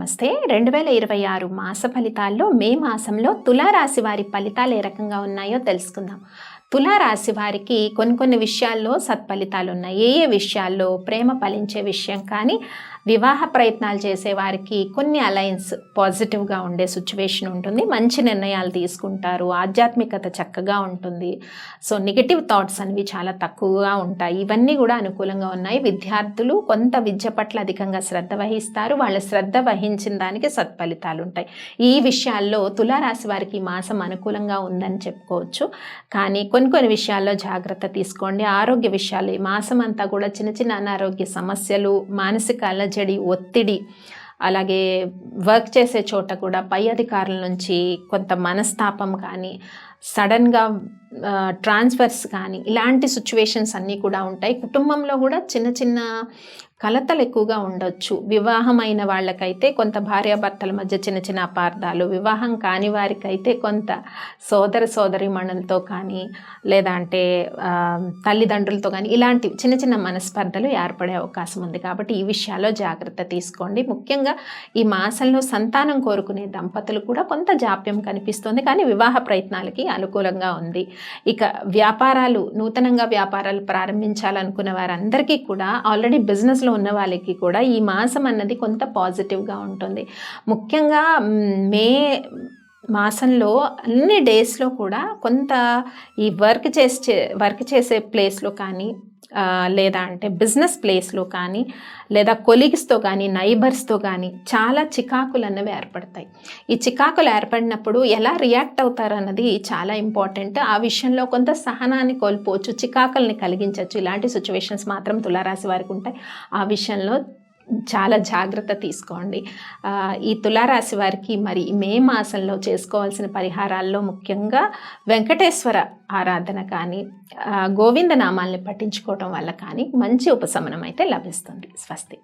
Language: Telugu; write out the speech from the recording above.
నమస్తే. 2026 మాస ఫలితాల్లో మే మాసంలో తులారాశి వారి ఫలితాలు ఏ రకంగా ఉన్నాయో తెలుసుకుందాం. తులారాశి వారికి కొన్ని విషయాల్లో సత్ఫలితాలు ఉన్నాయి. ఏ విషయాల్లో ప్రేమ ఫలించే విషయం కానీ, వివాహ ప్రయత్నాలు చేసే వారికి కొన్ని అలయన్స్ పాజిటివ్గా ఉండే సిచ్యువేషన్ ఉంటుంది. మంచి నిర్ణయాలు తీసుకుంటారు. ఆధ్యాత్మికత చక్కగా ఉంటుంది. సో నెగిటివ్ థాట్స్ అనేవి చాలా తక్కువగా ఉంటాయి. ఇవన్నీ కూడా అనుకూలంగా ఉన్నాయి. విద్యార్థులు కొంత విద్య పట్ల అధికంగా శ్రద్ధ వహిస్తారు. వాళ్ళ శ్రద్ధ వహించిన దానికి సత్ఫలితాలు ఉంటాయి. ఈ విషయాల్లో తులారాశి వారికి ఈ మాసం అనుకూలంగా ఉందని చెప్పుకోవచ్చు. కానీ కొన్ని విషయాల్లో జాగ్రత్త తీసుకోండి. ఆరోగ్య విషయాలు ఈ మాసం అంతా కూడా చిన్న అనారోగ్య సమస్యలు, మానసిక అలజడి, ఒత్తిడి, అలాగే వర్క్ చేసే చోట కూడా పై అధికారుల నుంచి కొంత మనస్తాపం కానీ, సడన్గా ట్రాన్స్ఫర్స్ కానీ, ఇలాంటి సిచ్యువేషన్స్ అన్నీ కూడా ఉంటాయి. కుటుంబంలో కూడా చిన్న కలతలు ఎక్కువగా ఉండొచ్చు. వివాహమైన వాళ్ళకైతే కొంత భార్యాభర్తల మధ్య చిన్న అపార్థాలు, వివాహం కాని వారికైతే కొంత సోదరిమణులతో కానీ, లేదా అంటే తల్లిదండ్రులతో కానీ ఇలాంటి చిన్న మనస్పర్ధలు ఏర్పడే అవకాశం ఉంది. కాబట్టి ఈ విషయాల్లో జాగ్రత్త తీసుకోండి. ముఖ్యంగా ఈ మాసంలో సంతానం కోరుకునే దంపతులు కూడా కొంత జాప్యం కనిపిస్తుంది, కానీ వివాహ ప్రయత్నాలకి అనుకూలంగా ఉంది. ఇక నూతనంగా వ్యాపారాలు ప్రారంభించాలనుకున్న వారందరికీ కూడా, ఆల్రెడీ బిజినెస్లో ఉన్న వాళ్ళకి కూడా ఈ మాసం అన్నది కొంత పాజిటివ్గా ఉంటుంది. ముఖ్యంగా మే మాసంలో అన్ని డేస్లో కూడా కొంత ఈ వర్క్ చేసే ప్లేస్లో కానీ, లేదా అంటే బిజినెస్ ప్లేస్లో కానీ, లేదా కొలీగ్స్తో కానీ, నైబర్స్తో కానీ చాలా చికాకులు అన్నవి ఏర్పడతాయి. ఈ చికాకులు ఏర్పడినప్పుడు ఎలా రియాక్ట్ అవుతారు అన్నది చాలా ఇంపార్టెంట్. ఆ విషయంలో కొంత సహనాన్ని కోల్పోవచ్చు, చికాకుల్ని కలిగించవచ్చు. ఇలాంటి సిచ్యువేషన్స్ మాత్రం తులారాశి వారికి ఉంటాయి. ఆ విషయంలో చాలా జాగ్రత్త తీసుకోండి. ఈ తులారాశి వారికి మరి మే మాసంలో చేసుకోవాల్సిన పరిహారాల్లో ముఖ్యంగా వెంకటేశ్వర ఆరాధన కానీ, గోవింద నామాల్ని పఠించుకోవటం వల్ల కానీ మంచి ఉపశమనం అయితే లభిస్తుంది. స్వస్తి.